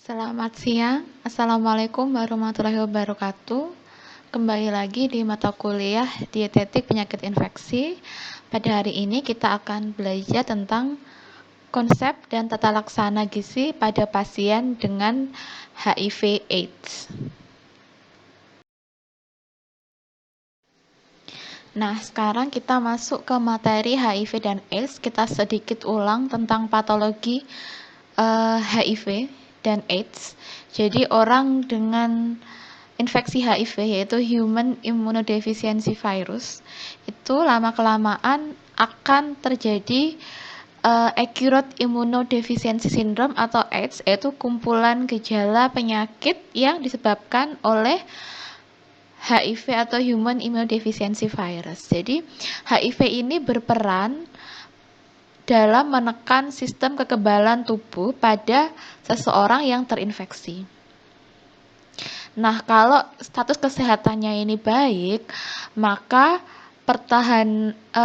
Selamat siang, Assalamualaikum warahmatullahi wabarakatuh. Kembali lagi di mata kuliah Dietetik Penyakit Infeksi. Pada hari ini kita akan belajar tentang konsep dan tata laksana gizi pada pasien dengan HIV/AIDS. Nah, sekarang kita masuk ke materi HIV dan AIDS. Kita sedikit ulang tentang patologi HIV dan AIDS. Jadi orang dengan infeksi HIV yaitu Human Immunodeficiency Virus itu lama-kelamaan akan terjadi Acute Immunodeficiency Syndrome atau AIDS, yaitu kumpulan gejala penyakit yang disebabkan oleh HIV atau Human Immunodeficiency Virus. Jadi HIV ini berperan dalam menekan sistem kekebalan tubuh pada seseorang yang terinfeksi. Nah, kalau status kesehatannya ini baik, maka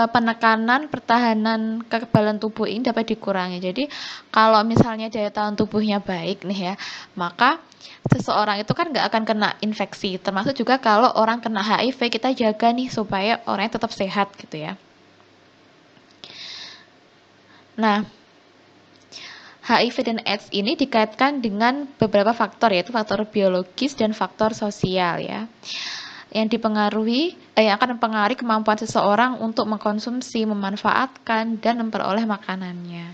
penekanan pertahanan kekebalan tubuh ini dapat dikurangi. Jadi, kalau misalnya daya tahan tubuhnya baik nih ya, maka seseorang itu kan nggak akan kena infeksi. Termasuk juga kalau orang kena HIV, kita jaga nih supaya orangnya tetap sehat gitu ya. Nah, HIV dan AIDS ini dikaitkan dengan beberapa faktor, yaitu faktor biologis dan faktor sosial ya, yang akan mempengaruhi kemampuan seseorang untuk mengkonsumsi, memanfaatkan, dan memperoleh makanannya.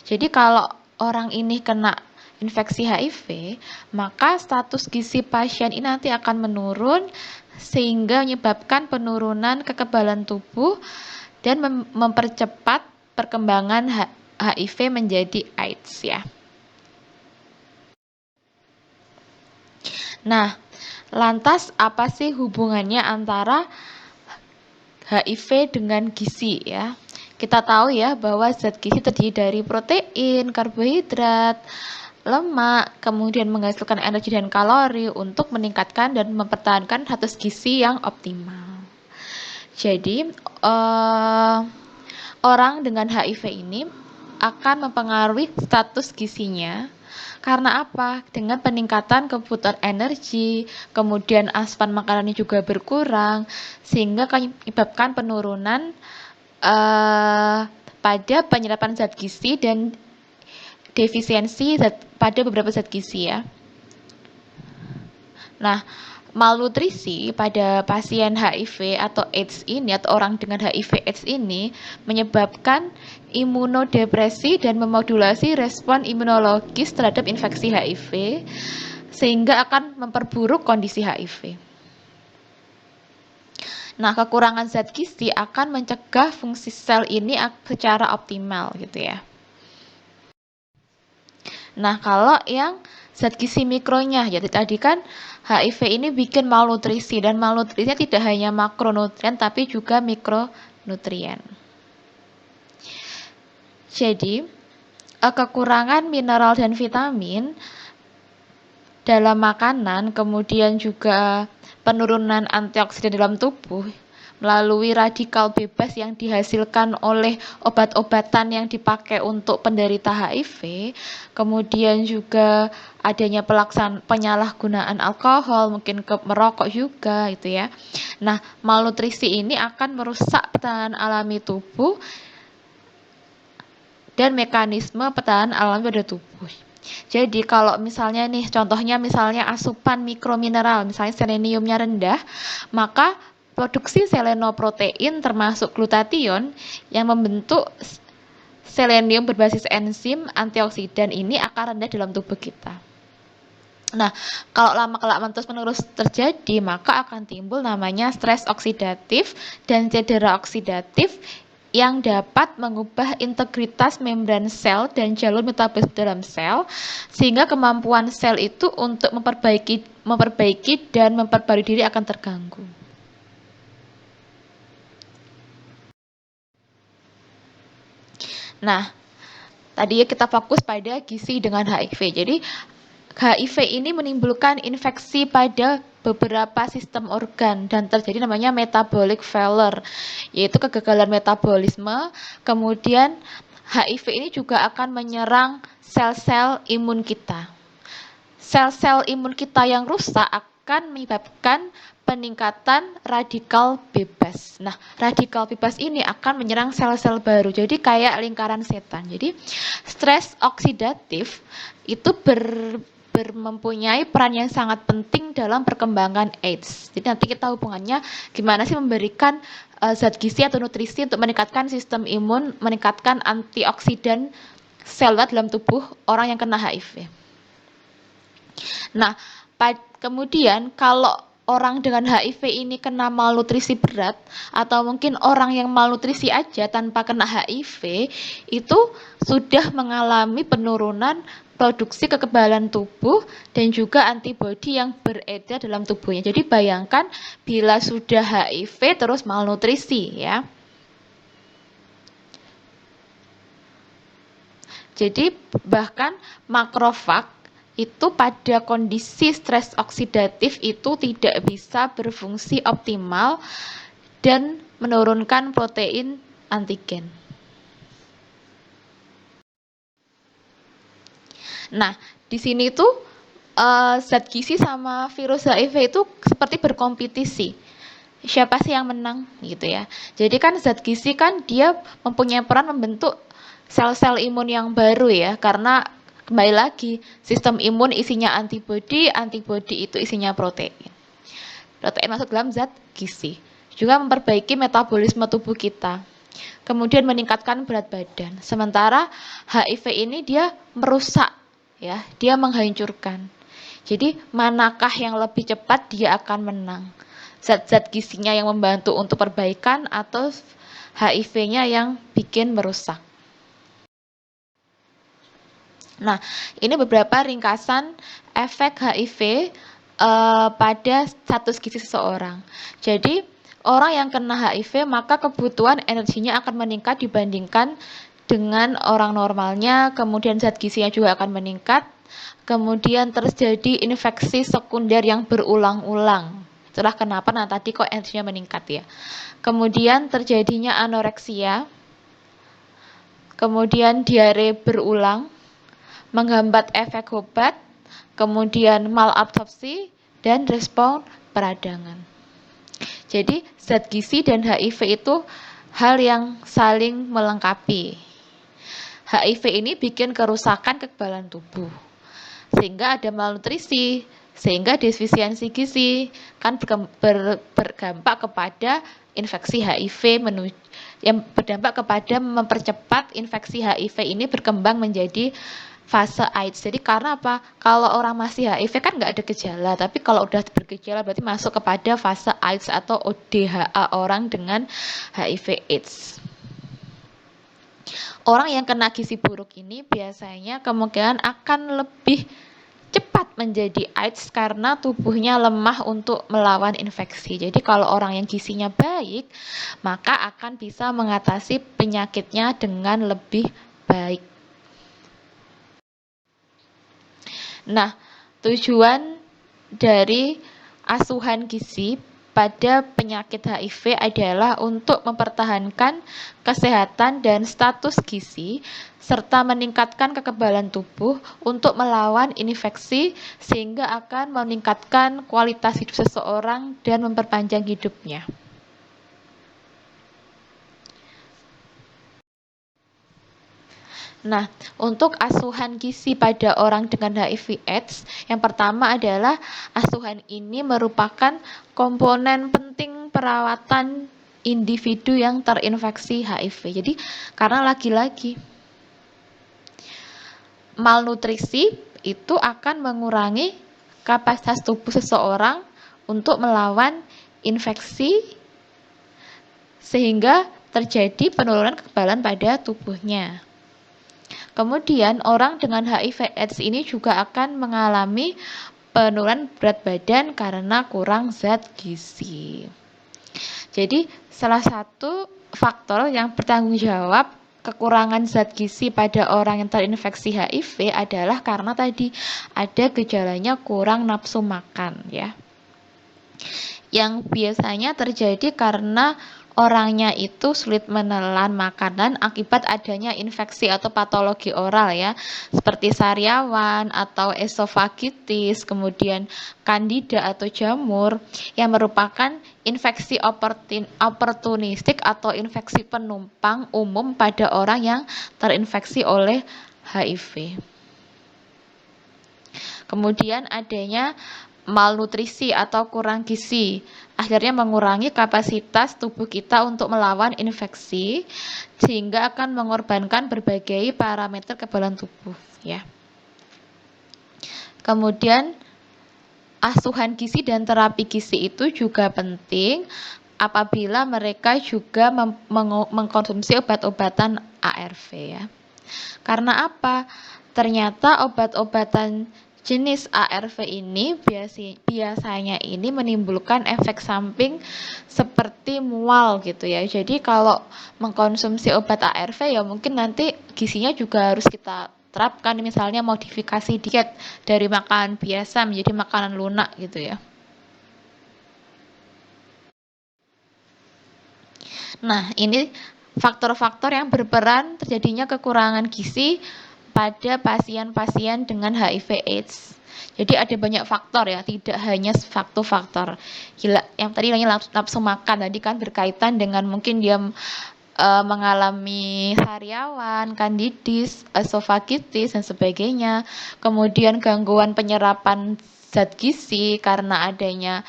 Jadi kalau orang ini kena infeksi HIV, maka status gizi pasien ini nanti akan menurun sehingga menyebabkan penurunan kekebalan tubuh dan mempercepat perkembangan HIV menjadi AIDS ya. Nah, lantas apa sih hubungannya antara HIV dengan gizi ya? Kita tahu ya bahwa zat gizi terdiri dari protein, karbohidrat, lemak, kemudian menghasilkan energi dan kalori untuk meningkatkan dan mempertahankan status gizi yang optimal. Jadi, orang dengan HIV ini akan mempengaruhi status gizinya. Karena apa? Dengan peningkatan kebutuhan energi, kemudian asupan makanannya juga berkurang, sehingga menyebabkan penurunan pada penyerapan zat gizi dan defisiensi pada beberapa zat gizi ya. Nah, malnutrisi pada pasien HIV atau AIDS ini atau orang dengan HIV/AIDS ini menyebabkan imunodepresi dan memodulasi respon imunologis terhadap infeksi HIV sehingga akan memperburuk kondisi HIV. Nah, kekurangan zat gizi akan mencegah fungsi sel ini secara optimal gitu ya. Nah, kalau yang zat gizi mikronya, jadi tadi kan HIV ini bikin malnutrisi, dan malnutrisinya tidak hanya makronutrien tapi juga mikronutrien. Jadi, kekurangan mineral dan vitamin dalam makanan, kemudian juga penurunan antioksidan dalam tubuh melalui radikal bebas yang dihasilkan oleh obat-obatan yang dipakai untuk penderita HIV, kemudian juga adanya penyalahgunaan alkohol, mungkin merokok juga gitu ya. Nah, malnutrisi ini akan merusak pertahanan alami tubuh dan mekanisme pertahanan alami pada tubuh. Jadi kalau misalnya nih, contohnya misalnya asupan mikromineral, misalnya seleniumnya rendah, maka produksi selenoprotein termasuk glutathione yang membentuk selenium berbasis enzim antioksidan ini akan rendah dalam tubuh kita. Nah, kalau lama-kelamaan terus-menerus terjadi, maka akan timbul namanya stres oksidatif dan cedera oksidatif yang dapat mengubah integritas membran sel dan jalur metabolisme dalam sel, sehingga kemampuan sel itu untuk memperbaiki dan memperbarui diri akan terganggu. Nah, tadi kita fokus pada gizi dengan HIV. Jadi, HIV ini menimbulkan infeksi pada beberapa sistem organ dan terjadi namanya metabolic failure, yaitu kegagalan metabolisme. Kemudian HIV ini juga akan menyerang sel-sel imun kita. sel-sel imun kita yang rusak akan menyebabkan peningkatan radikal bebas. Nah, radikal bebas ini akan menyerang sel-sel baru. Jadi kayak lingkaran setan. Jadi stres oksidatif itu mempunyai peran yang sangat penting dalam perkembangan AIDS. Jadi nanti kita hubungannya gimana sih memberikan zat gizi atau nutrisi untuk meningkatkan sistem imun, meningkatkan antioksidan sel dalam tubuh orang yang kena HIV. Nah, kemudian kalau orang dengan HIV ini kena malnutrisi berat atau mungkin orang yang malnutrisi aja tanpa kena HIV itu sudah mengalami penurunan produksi kekebalan tubuh dan juga antibodi yang beredar dalam tubuhnya. Jadi bayangkan bila sudah HIV terus malnutrisi ya. Jadi bahkan makrofag itu pada kondisi stres oksidatif itu tidak bisa berfungsi optimal dan menurunkan protein antigen. Nah, di sini tuh zat gizi sama virus HIV itu seperti berkompetisi. Siapa sih yang menang gitu ya. Jadi kan zat gizi kan dia mempunyai peran membentuk sel-sel imun yang baru ya, karena kembali lagi sistem imun isinya antibodi, antibodi itu isinya protein. Protein masuk dalam zat gizi. Juga memperbaiki metabolisme tubuh kita. Kemudian meningkatkan berat badan. Sementara HIV ini dia merusak ya, dia menghancurkan. Jadi manakah yang lebih cepat dia akan menang? Zat-zat gizinya yang membantu untuk perbaikan atau HIV-nya yang bikin merusak. Nah, ini beberapa ringkasan efek HIV pada status gizi seseorang. Jadi, orang yang kena HIV maka kebutuhan energinya akan meningkat dibandingkan dengan orang normalnya, kemudian zat gizinya juga akan meningkat, kemudian terjadi infeksi sekunder yang berulang-ulang. Itulah kenapa tadi kok energinya meningkat ya. Kemudian terjadinya anoreksia, kemudian diare berulang, menghambat efek obat, kemudian malabsorpsi, dan respon peradangan. Jadi zat gizi dan HIV itu hal yang saling melengkapi. HIV ini bikin kerusakan kekebalan tubuh, sehingga ada malnutrisi, sehingga defisiensi gizi kan berdampak kepada infeksi HIV yang berdampak kepada mempercepat infeksi HIV ini berkembang menjadi fase AIDS. Jadi karena apa? Kalau orang masih HIV kan nggak ada gejala, tapi kalau udah bergejala berarti masuk kepada fase AIDS atau ODHA, orang dengan HIV AIDS. Orang yang kena gizi buruk ini biasanya kemungkinan akan lebih cepat menjadi AIDS karena tubuhnya lemah untuk melawan infeksi. Jadi kalau orang yang gizinya baik, maka akan bisa mengatasi penyakitnya dengan lebih baik. Nah, tujuan dari asuhan gizi pada penyakit HIV adalah untuk mempertahankan kesehatan dan status gizi serta meningkatkan kekebalan tubuh untuk melawan infeksi sehingga akan meningkatkan kualitas hidup seseorang dan memperpanjang hidupnya. Nah, untuk asuhan gizi pada orang dengan HIV/AIDS, yang pertama adalah asuhan ini merupakan komponen penting perawatan individu yang terinfeksi HIV. Jadi, karena lagi-lagi malnutrisi itu akan mengurangi kapasitas tubuh seseorang untuk melawan infeksi sehingga terjadi penurunan kekebalan pada tubuhnya. Kemudian orang dengan HIV/AIDS ini juga akan mengalami penurunan berat badan karena kurang zat gizi. Jadi salah satu faktor yang bertanggung jawab kekurangan zat gizi pada orang yang terinfeksi HIV adalah karena tadi ada gejalanya kurang nafsu makan ya. Yang biasanya terjadi karena orangnya itu sulit menelan makanan akibat adanya infeksi atau patologi oral ya, seperti sariawan atau esofagitis, kemudian kandida atau jamur yang merupakan infeksi oportunistik atau infeksi penumpang umum pada orang yang terinfeksi oleh HIV. Kemudian adanya malnutrisi atau kurang gizi, akhirnya mengurangi kapasitas tubuh kita untuk melawan infeksi, sehingga akan mengorbankan berbagai parameter kekebalan tubuh ya. Kemudian asuhan gizi dan terapi gizi itu juga penting apabila mereka juga mengkonsumsi obat-obatan ARV ya. Karena apa? Ternyata obat-obatan jenis ARV ini biasanya ini menimbulkan efek samping seperti mual gitu ya. Jadi kalau mengkonsumsi obat ARV ya mungkin nanti gizinya juga harus kita terapkan, misalnya modifikasi diet dari makanan biasa menjadi makanan lunak gitu ya. Nah, ini faktor-faktor yang berperan terjadinya kekurangan gizi pada pasien-pasien dengan HIV/AIDS. Jadi ada banyak faktor ya, tidak hanya satu faktor. Gila, yang tadi hanya nafsu makan tadi kan berkaitan dengan mungkin dia mengalami sariawan, kandidis, esofagitis dan sebagainya. Kemudian gangguan penyerapan zat gizi karena adanya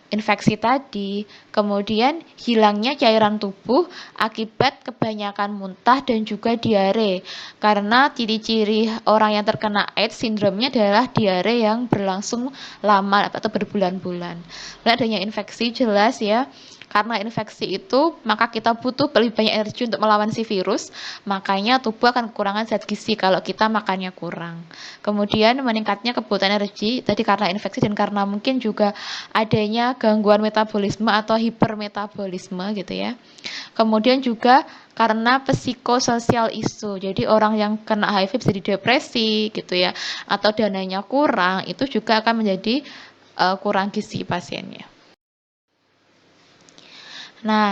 infeksi tadi, kemudian hilangnya cairan tubuh akibat kebanyakan muntah dan juga diare. Karena ciri-ciri orang yang terkena AIDS sindromnya adalah diare yang berlangsung lama atau berbulan-bulan. Dan adanya infeksi jelas ya. Karena infeksi itu, maka kita butuh lebih banyak energi untuk melawan si virus, makanya tubuh akan kekurangan zat gizi kalau kita makannya kurang. Kemudian meningkatnya kebutuhan energi, tadi karena infeksi dan karena mungkin juga adanya gangguan metabolisme atau hipermetabolisme gitu ya. Kemudian juga karena psikososial isu, jadi orang yang kena HIV bisa depresi gitu ya, atau dananya kurang, itu juga akan menjadi kurang gizi pasiennya. Nah,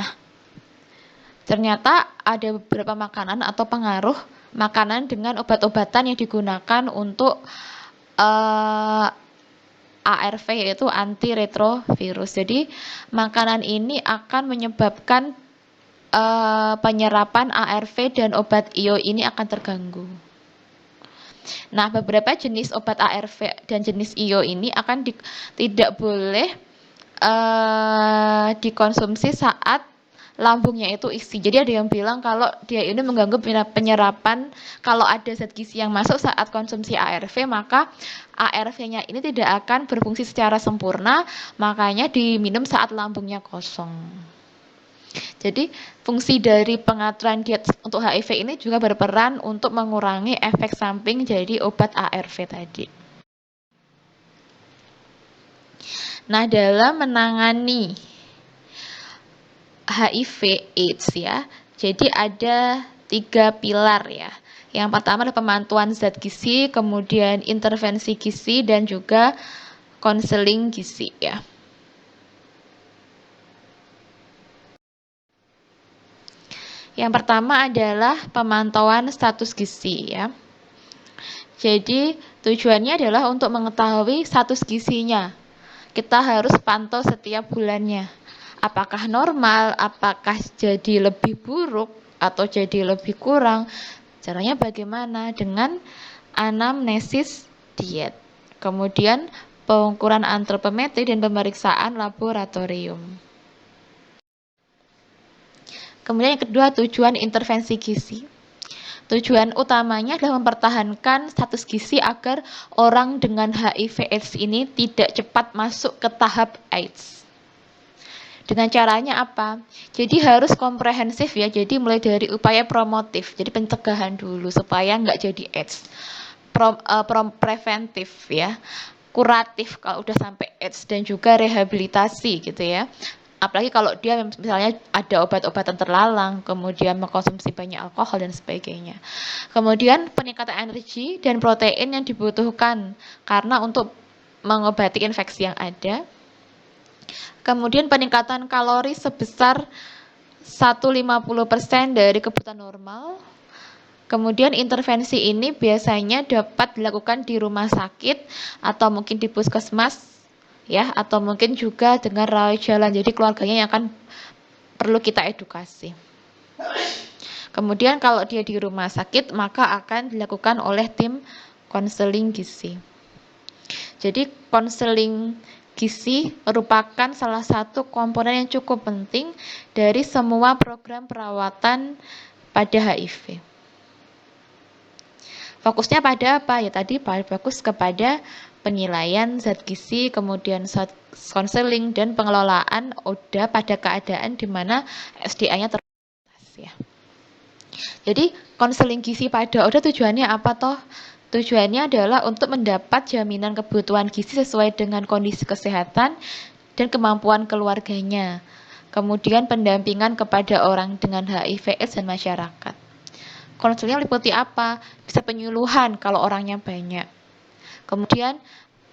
ternyata ada beberapa makanan atau pengaruh makanan dengan obat-obatan yang digunakan untuk ARV yaitu antiretrovirus. Jadi makanan ini akan menyebabkan penyerapan ARV dan obat IO ini akan terganggu. Nah, beberapa jenis obat ARV dan jenis IO ini akan tidak boleh dikonsumsi saat lambungnya itu isi. Jadi ada yang bilang kalau dia ini mengganggu penyerapan, kalau ada zat gizi yang masuk saat konsumsi ARV, maka ARV-nya ini tidak akan berfungsi secara sempurna, makanya diminum saat lambungnya kosong. Jadi fungsi dari pengaturan diet untuk HIV ini juga berperan untuk mengurangi efek samping dari obat ARV tadi. Nah, dalam menangani HIV/AIDS ya, jadi ada 3 pilar ya. Yang pertama adalah pemantauan zat gizi, kemudian intervensi gizi, dan juga konseling gizi ya. Yang pertama adalah pemantauan status gizi ya. Jadi tujuannya adalah untuk mengetahui status gizinya. Kita harus pantau setiap bulannya. Apakah normal, apakah jadi lebih buruk, atau jadi lebih kurang. Caranya bagaimana? Dengan anamnesis diet. Kemudian pengukuran antropometri dan pemeriksaan laboratorium. Kemudian yang kedua, tujuan intervensi gizi. Tujuan utamanya adalah mempertahankan status gizi agar orang dengan HIV/AIDS ini tidak cepat masuk ke tahap AIDS. Dengan caranya apa? Jadi harus komprehensif ya, jadi mulai dari upaya promotif, jadi pencegahan dulu supaya nggak jadi AIDS. Preventif ya, kuratif kalau udah sampai AIDS, dan juga rehabilitasi gitu ya. Apalagi kalau dia misalnya ada obat-obatan terlarang, kemudian mengkonsumsi banyak alkohol dan sebagainya. Kemudian peningkatan energi dan protein yang dibutuhkan karena untuk mengobati infeksi yang ada. Kemudian peningkatan kalori sebesar 150% dari kebutuhan normal. Kemudian intervensi ini biasanya dapat dilakukan di rumah sakit atau mungkin di puskesmas ya, atau mungkin juga dengan rawat jalan. Jadi keluarganya yang akan perlu kita edukasi. Kemudian kalau dia di rumah sakit maka akan dilakukan oleh tim konseling gizi. Jadi konseling gizi merupakan salah satu komponen yang cukup penting dari semua program perawatan pada HIV. Fokusnya pada apa? Ya tadi fokus kepada penilaian zat gizi, kemudian konseling dan pengelolaan ODA pada keadaan di mana SDA-nya terbatas ya. Jadi konseling gizi pada ODA tujuannya apa toh? Tujuannya adalah untuk mendapat jaminan kebutuhan gizi sesuai dengan kondisi kesehatan dan kemampuan keluarganya. Kemudian pendampingan kepada orang dengan HIV/AIDS dan masyarakat. Konseling meliputi apa? Bisa penyuluhan kalau orangnya banyak. Kemudian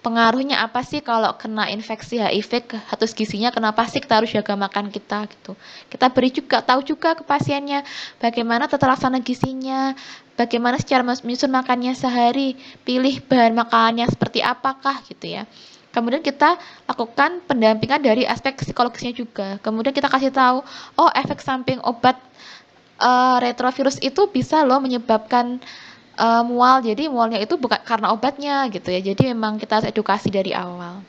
pengaruhnya apa sih kalau kena infeksi HIV ke status gizinya, kenapa sih kita harus jaga makan kita gitu. Kita beri juga, tahu juga ke pasiennya bagaimana tata laksana gizinya, bagaimana secara menyusun makannya sehari, pilih bahan makanannya seperti apakah gitu ya. Kemudian kita lakukan pendampingan dari aspek psikologisnya juga. Kemudian kita kasih tahu, oh efek samping obat retrovirus itu bisa loh menyebabkan mual. Jadi mualnya itu bukan karena obatnya gitu ya. Jadi memang kita harus edukasi dari awal.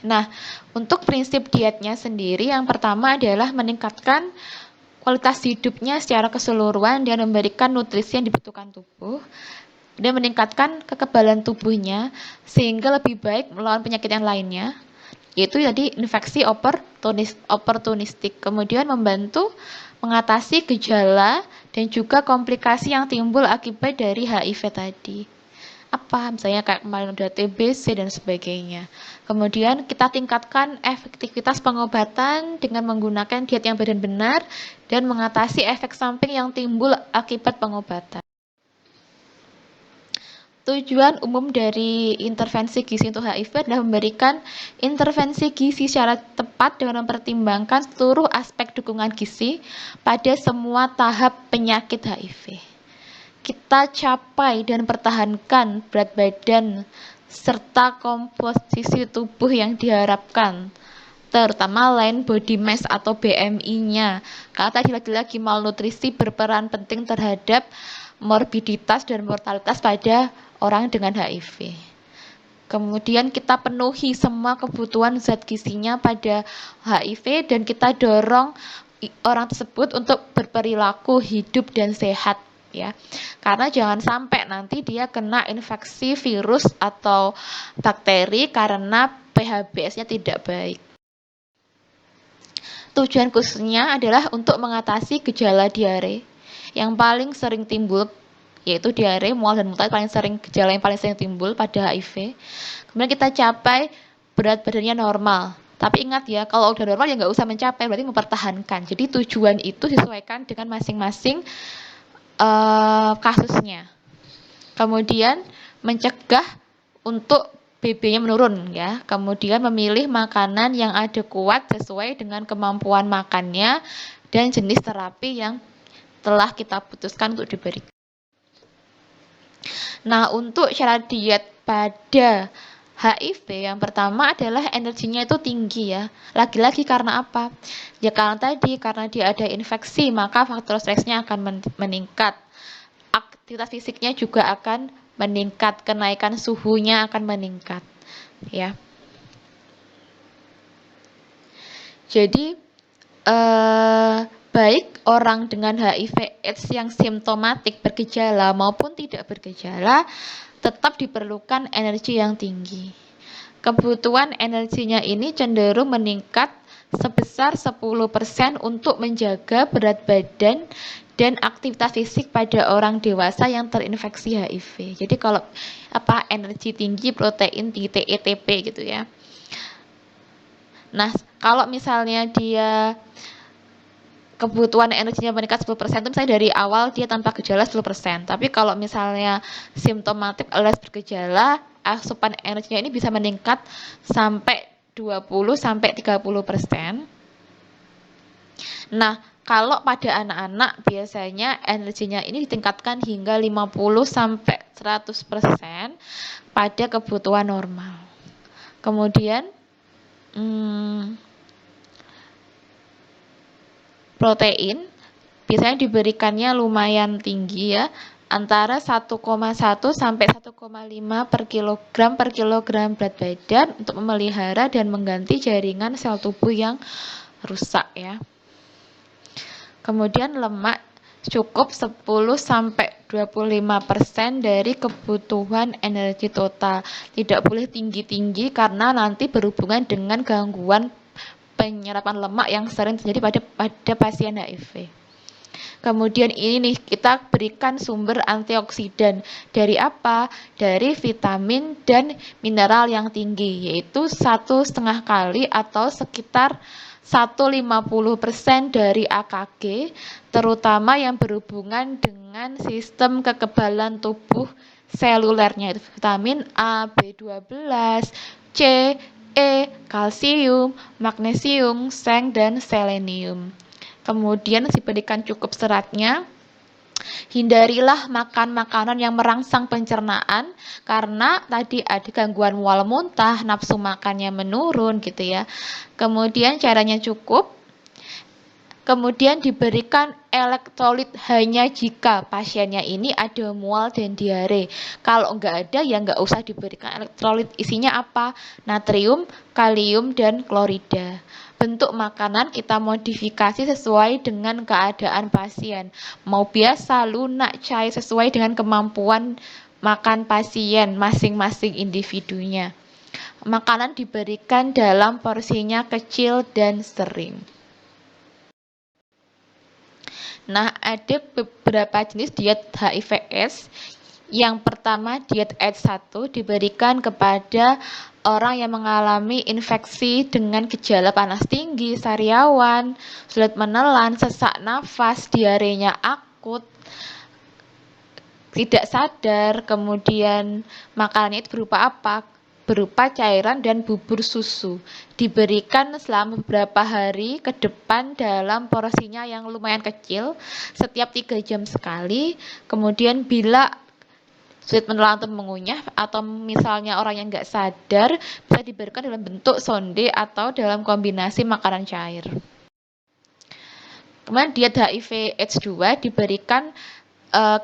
Nah, untuk prinsip dietnya sendiri yang pertama adalah meningkatkan kualitas hidupnya secara keseluruhan dan memberikan nutrisi yang dibutuhkan tubuh dan meningkatkan kekebalan tubuhnya sehingga lebih baik melawan penyakit yang lainnya, yaitu tadi infeksi oportunistik. Kemudian membantu mengatasi gejala dan juga komplikasi yang timbul akibat dari HIV tadi. Apa? Misalnya kayak kemarin udah TBC dan sebagainya. Kemudian kita tingkatkan efektivitas pengobatan dengan menggunakan diet yang benar-benar dan mengatasi efek samping yang timbul akibat pengobatan. Tujuan umum dari intervensi gizi untuk HIV adalah memberikan intervensi gizi secara tepat dengan mempertimbangkan seluruh aspek dukungan gizi pada semua tahap penyakit HIV. Kita capai dan pertahankan berat badan serta komposisi tubuh yang diharapkan, terutama lean body mass atau BMI-nya. Karena tadi lagi-lagi malnutrisi berperan penting terhadap morbiditas dan mortalitas pada orang dengan HIV. Kemudian kita penuhi semua kebutuhan zat gizinya pada HIV dan kita dorong orang tersebut untuk berperilaku hidup dan sehat ya. Karena jangan sampai nanti dia kena infeksi virus atau bakteri karena PHBS-nya tidak baik. Tujuan khususnya adalah untuk mengatasi gejala diare yang paling sering timbul, yaitu diare, mual dan muntah gejala yang paling sering timbul pada HIV. Kemudian kita capai berat badannya normal. Tapi ingat ya, kalau udah normal ya nggak usah mencapai, berarti mempertahankan. Jadi tujuan itu disesuaikan dengan masing-masing kasusnya. Kemudian mencegah untuk BB-nya menurun ya. Kemudian memilih makanan yang adekuat sesuai dengan kemampuan makannya dan jenis terapi yang telah kita putuskan untuk diberikan. Nah, untuk syarat diet pada HIV yang pertama adalah energinya itu tinggi ya. Lagi-lagi karena apa? Ya karena dia ada infeksi, maka faktor stresnya akan meningkat. Aktivitas fisiknya juga akan meningkat, kenaikan suhunya akan meningkat ya. Jadi baik orang dengan HIV/AIDS yang simptomatik bergejala maupun tidak bergejala tetap diperlukan energi yang tinggi. Kebutuhan energinya ini cenderung meningkat sebesar 10% untuk menjaga berat badan dan aktivitas fisik pada orang dewasa yang terinfeksi HIV. Jadi kalau energi tinggi, protein tinggi, ATP gitu ya. Nah, kalau misalnya dia kebutuhan energinya meningkat 10%, itu misalnya dari awal dia tanpa gejala 10%. Tapi kalau misalnya simptomatik alias bergejala, asupan energinya ini bisa meningkat sampai 20-30%. Nah, kalau pada anak-anak biasanya energinya ini ditingkatkan hingga 50-100% pada kebutuhan normal. Kemudian protein biasanya diberikannya lumayan tinggi ya, antara 1,1 sampai 1,5 per kilogram berat badan untuk memelihara dan mengganti jaringan sel tubuh yang rusak ya. Kemudian lemak cukup 10-25% dari kebutuhan energi total. Tidak boleh tinggi-tinggi karena nanti berhubungan dengan gangguan penyerapan lemak yang sering terjadi pada pasien HIV. Kemudian ini nih kita berikan sumber antioksidan. Dari apa? Dari vitamin dan mineral yang tinggi, yaitu 1,5 kali atau sekitar 150% dari AKG, terutama yang berhubungan dengan sistem kekebalan tubuh selulernya, itu vitamin A, B12, C, E, kalsium, magnesium, seng, dan selenium. Kemudian diberikan cukup seratnya. Hindarilah makan makanan yang merangsang pencernaan karena tadi ada gangguan mual muntah, nafsu makannya menurun gitu ya. Kemudian caranya cukup. Kemudian diberikan elektrolit hanya jika pasiennya ini ada mual dan diare. Kalau enggak ada ya enggak usah diberikan elektrolit. Isinya apa? Natrium, kalium, dan klorida. Bentuk makanan kita modifikasi sesuai dengan keadaan pasien. Mau biasa, lunak, cair sesuai dengan kemampuan makan pasien masing-masing individunya. Makanan diberikan dalam porsinya kecil dan sering. Nah, ada beberapa jenis diet HIV/AIDS. Yang pertama, diet AIDS 1 diberikan kepada orang yang mengalami infeksi dengan gejala panas tinggi, sariawan, sulit menelan, sesak nafas, diarenya akut, tidak sadar, kemudian makanannya itu berupa apa? Berupa cairan dan bubur susu. Diberikan selama beberapa hari ke depan dalam porsinya yang lumayan kecil, setiap 3 jam sekali. Kemudian bila sulit menelan atau mengunyah, atau misalnya orang yang nggak sadar, bisa diberikan dalam bentuk sonde atau dalam kombinasi makanan cair. Kemudian diet HIV/AIDS 2 diberikan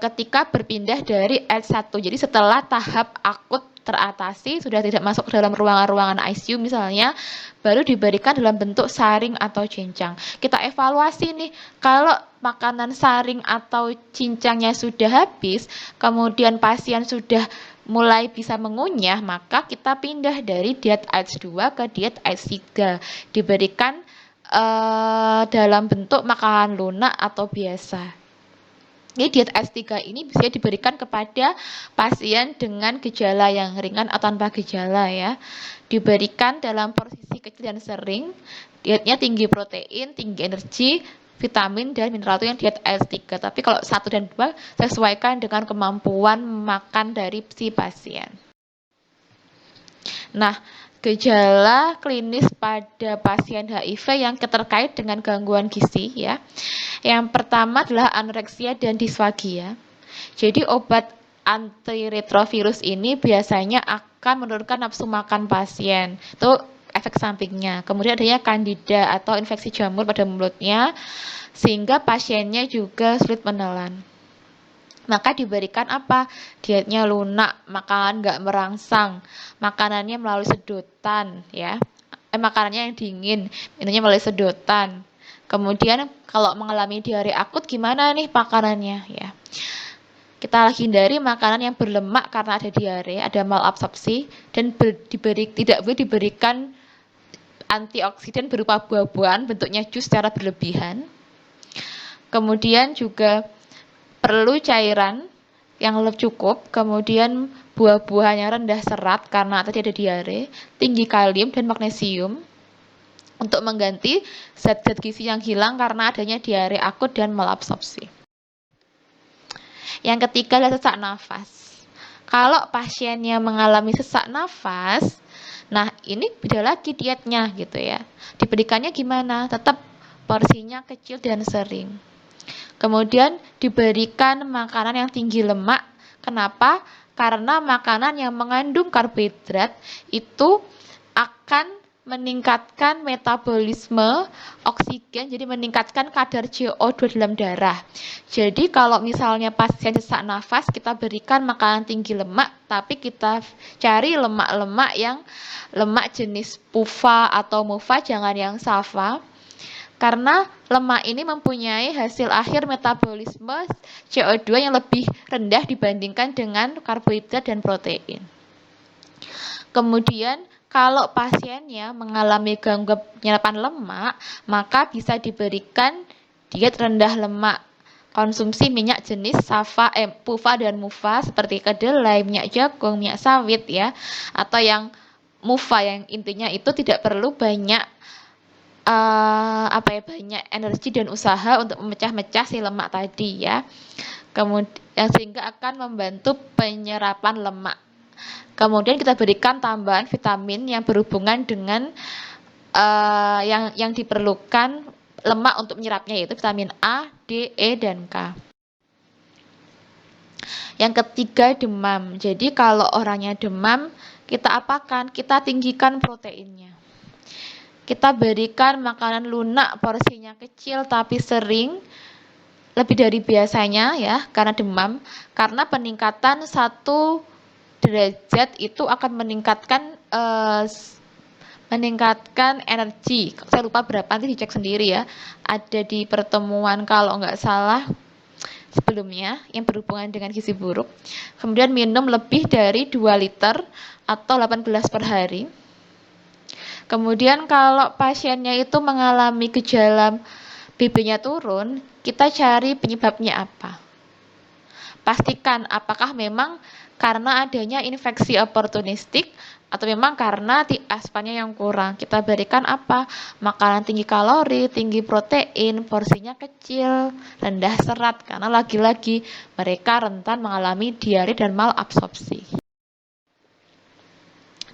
ketika berpindah dari AIDS 1. Jadi setelah tahap akut teratasi, sudah tidak masuk ke dalam ruangan-ruangan ICU misalnya, baru diberikan dalam bentuk saring atau cincang. Kita evaluasi nih, kalau makanan saring atau cincangnya sudah habis, kemudian pasien sudah mulai bisa mengunyah, maka kita pindah dari diet AIDS 2 ke diet AIDS 3. Diberikan dalam bentuk makanan lunak atau biasa. Jadi diet AIDS 3 ini bisa diberikan kepada pasien dengan gejala yang ringan atau tanpa gejala ya. Diberikan dalam posisi kecil dan sering. Dietnya tinggi protein, tinggi energi, vitamin dan mineral itu yang diet AIDS 3. Tapi kalau 1 dan 2 sesuaikan dengan kemampuan makan dari si pasien. Nah, gejala klinis pada pasien HIV yang terkait dengan gangguan gizi ya. Yang pertama adalah anoreksia dan disfagia. Jadi obat antiretrovirus ini biasanya akan menurunkan nafsu makan pasien. Itu efek sampingnya. Kemudian adanya kandida atau infeksi jamur pada mulutnya sehingga pasiennya juga sulit menelan. Maka diberikan apa? Dietnya lunak, makanan nggak merangsang, makanannya melalui sedotan ya. Makanannya yang dingin, minumnya melalui sedotan. Kemudian kalau mengalami diare akut gimana nih makanannya ya. Kita hindari makanan yang berlemak karena ada diare, ada malabsorpsi dan tidak boleh diberikan antioksidan berupa buah-buahan bentuknya jus secara berlebihan. Kemudian juga perlu cairan yang cukup, kemudian buah-buahan yang rendah serat karena tadi ada diare, tinggi kalium dan magnesium untuk mengganti zat-zat gizi yang hilang karena adanya diare akut dan malabsorpsi. Yang ketiga adalah sesak nafas. Kalau pasiennya mengalami sesak nafas, nah ini beda lagi dietnya gitu ya. Diberikannya gimana? Tetap porsinya kecil dan sering. Kemudian diberikan makanan yang tinggi lemak. Kenapa? Karena makanan yang mengandung karbohidrat itu akan meningkatkan metabolisme oksigen, jadi meningkatkan kadar CO2 dalam darah. Jadi kalau misalnya pasien sesak nafas, kita berikan makanan tinggi lemak, tapi kita cari lemak-lemak yang lemak jenis PUFA atau MUFA, jangan yang SAFA. Karena lemak ini mempunyai hasil akhir metabolisme CO2 yang lebih rendah dibandingkan dengan karbohidrat dan protein. Kemudian kalau pasiennya mengalami gangguan penyerapan lemak, maka bisa diberikan diet rendah lemak. Konsumsi minyak jenis PUFA dan MUFA seperti kedelai, minyak jagung, minyak sawit ya. Atau yang MUFA yang intinya itu tidak perlu banyak banyak energi dan usaha untuk memecah-mecah si lemak tadi ya. Kemudian sehingga akan membantu penyerapan lemak. Kemudian kita berikan tambahan vitamin yang berhubungan dengan yang diperlukan lemak untuk menyerapnya, yaitu vitamin A, D, E, dan K. Yang ketiga, demam. Jadi kalau orangnya demam, kita apakan? Kita tinggikan proteinnya. Kita berikan makanan lunak, porsinya kecil tapi sering, lebih dari biasanya ya, karena demam. Karena peningkatan 1 derajat itu akan meningkatkan energi. Saya lupa berapa, nanti dicek sendiri ya. Ada di pertemuan kalau nggak salah sebelumnya yang berhubungan dengan gizi buruk. Kemudian minum lebih dari 2 liter atau 8 gelas per hari. Kemudian kalau pasiennya itu mengalami gejala BB-nya turun, kita cari penyebabnya apa. Pastikan apakah memang karena adanya infeksi oportunistik atau memang karena asparnya yang kurang. Kita berikan apa? Makanan tinggi kalori, tinggi protein, porsinya kecil, rendah serat, karena lagi-lagi mereka rentan mengalami diare dan malabsorpsi.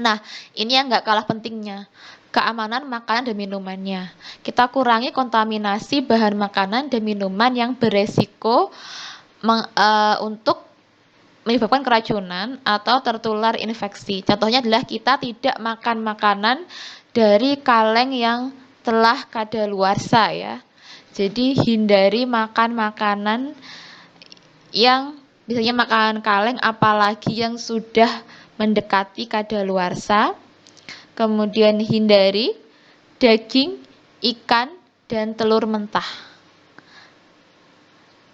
Nah, ini yang nggak kalah pentingnya, keamanan makanan dan minumannya. Kita kurangi kontaminasi bahan makanan dan minuman yang beresiko untuk menyebabkan keracunan atau tertular infeksi. Contohnya adalah kita tidak makan makanan dari kaleng yang telah kadaluarsa ya. Jadi hindari makan makanan yang biasanya makanan kaleng, apalagi yang sudah mendekati kadaluarsa. Kemudian hindari daging, ikan, dan telur mentah.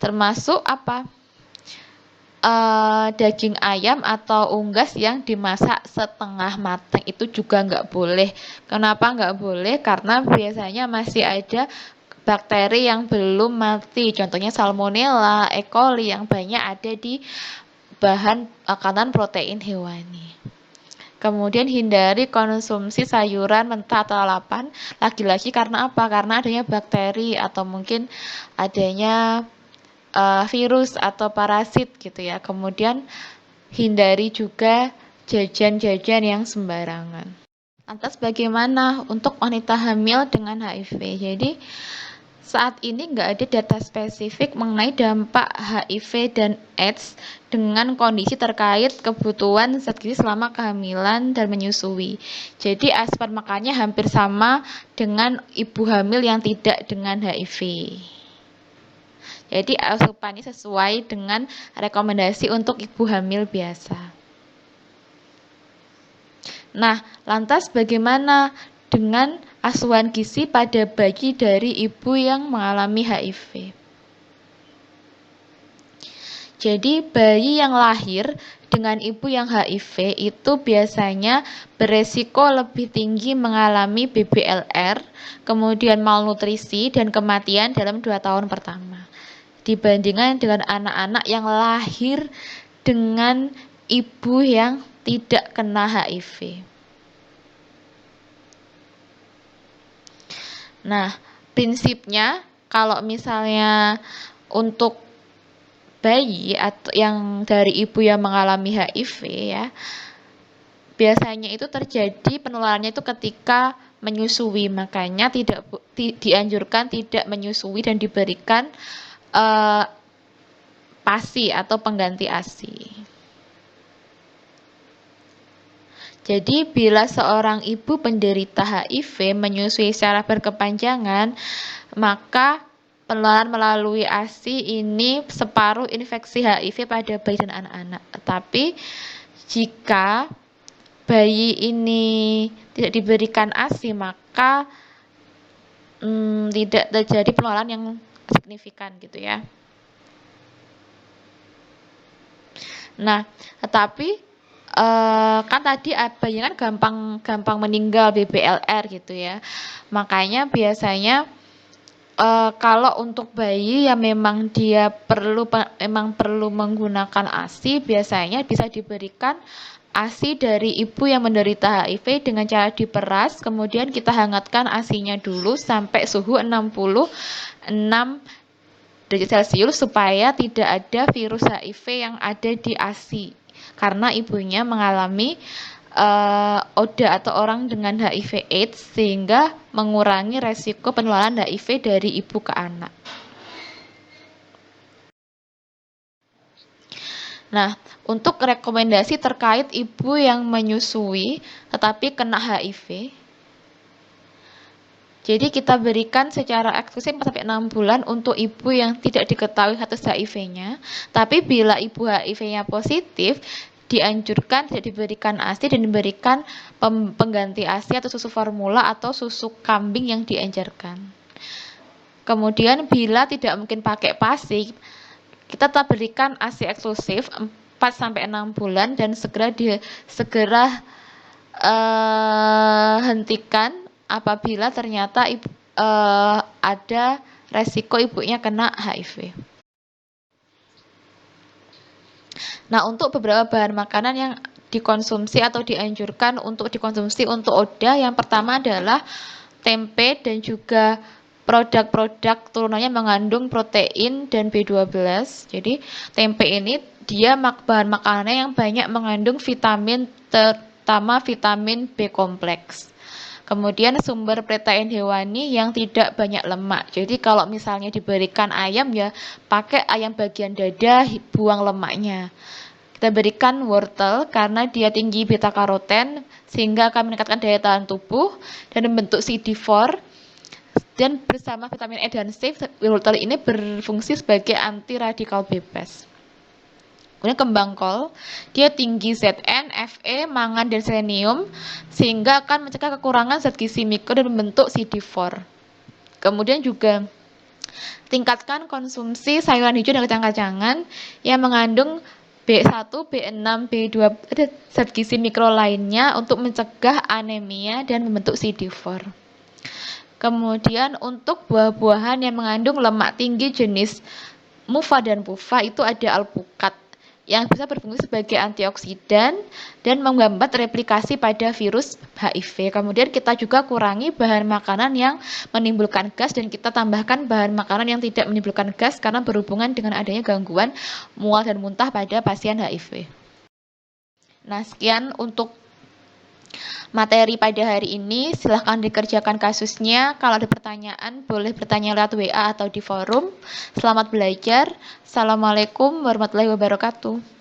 Termasuk apa? Daging ayam atau unggas yang dimasak setengah matang itu juga nggak boleh. Kenapa nggak boleh? Karena biasanya masih ada bakteri yang belum mati. Contohnya Salmonella, E. coli yang banyak ada di bahan makanan protein hewani. Kemudian hindari konsumsi sayuran mentah atau lalapan. Lagi-lagi karena apa? Karena adanya bakteri atau mungkin adanya virus atau parasit gitu ya. Kemudian hindari juga jajan-jajan yang sembarangan. Lantas bagaimana untuk wanita hamil dengan HIV? Jadi saat ini nggak ada data spesifik mengenai dampak HIV dan AIDS dengan kondisi terkait kebutuhan zat gizi selama kehamilan dan menyusui. Jadi asupan makannya hampir sama dengan ibu hamil yang tidak dengan HIV. Jadi asupannya sesuai dengan rekomendasi untuk ibu hamil biasa. Nah, lantas bagaimana dengan asupan gizi pada bayi dari ibu yang mengalami HIV? Jadi bayi yang lahir dengan ibu yang HIV itu biasanya beresiko lebih tinggi mengalami BBLR, kemudian malnutrisi dan kematian dalam 2 tahun pertama dibandingkan dengan anak-anak yang lahir dengan ibu yang tidak kena HIV. Nah, prinsipnya kalau misalnya untuk bayi atau yang dari ibu yang mengalami HIV ya, biasanya itu terjadi penularannya itu ketika menyusui, makanya dianjurkan tidak menyusui dan diberikan PASI atau pengganti ASI. Jadi bila seorang ibu penderita HIV menyusui secara berkepanjangan, maka penularan melalui ASI ini separuh infeksi HIV pada bayi dan anak-anak. Tetapi jika bayi ini tidak diberikan ASI, maka tidak terjadi penularan yang signifikan gitu ya. Nah, tetapi kan tadi bayi kan gampang meninggal BBLR gitu ya. Makanya biasanya kalau untuk bayi yang memang dia perlu menggunakan ASI, biasanya bisa diberikan ASI dari ibu yang menderita HIV dengan cara diperas, kemudian kita hangatkan ASI-nya dulu sampai suhu 66 derajat Celcius supaya tidak ada virus HIV yang ada di ASI. Karena ibunya mengalami ODA atau orang dengan HIV AIDS, sehingga mengurangi resiko penularan HIV dari ibu ke anak. Nah, untuk rekomendasi terkait ibu yang menyusui tetapi kena HIV, jadi kita berikan secara eksklusif 4-6 bulan untuk ibu yang tidak diketahui status HIV-nya. Tapi bila ibu HIV-nya positif, dianjurkan tidak diberikan ASI dan diberikan pengganti ASI atau susu formula atau susu kambing yang dianjurkan. Kemudian bila tidak mungkin pakai PASI, kita tetap berikan ASI eksklusif 4-6 bulan dan segera hentikan apabila ternyata ada resiko ibunya kena HIV. Nah, untuk beberapa bahan makanan yang dikonsumsi atau dianjurkan untuk dikonsumsi untuk ODA, yang pertama adalah tempe dan juga produk-produk turunannya mengandung protein dan B12. Jadi tempe ini dia bahan makanannya yang banyak mengandung vitamin, terutama vitamin B kompleks. Kemudian sumber protein hewani yang tidak banyak lemak. Jadi kalau misalnya diberikan ayam ya pakai ayam bagian dada, buang lemaknya. Kita berikan wortel karena dia tinggi beta karoten sehingga akan meningkatkan daya tahan tubuh dan membentuk CD4. Dan bersama vitamin E dan C, wortel ini berfungsi sebagai anti radikal bebas. Kemudian kembang kol, dia tinggi Zn, Fe, mangan, dan selenium, sehingga akan mencegah kekurangan zat gizi mikro dan membentuk CD4. Kemudian juga tingkatkan konsumsi sayuran hijau dan kacang-kacangan yang mengandung B1, B6, B2, zat gizi mikro lainnya untuk mencegah anemia dan membentuk CD4. Kemudian untuk buah-buahan yang mengandung lemak tinggi jenis MUFA dan PUFA itu ada alpukat yang bisa berfungsi sebagai antioksidan dan menghambat replikasi pada virus HIV. Kemudian kita juga kurangi bahan makanan yang menimbulkan gas dan kita tambahkan bahan makanan yang tidak menimbulkan gas karena berhubungan dengan adanya gangguan mual dan muntah pada pasien HIV. Nah, sekian untuk materi pada hari ini. Silahkan dikerjakan kasusnya. Kalau ada pertanyaan, boleh bertanya lewat WA atau di forum. Selamat belajar. Assalamualaikum warahmatullahi wabarakatuh.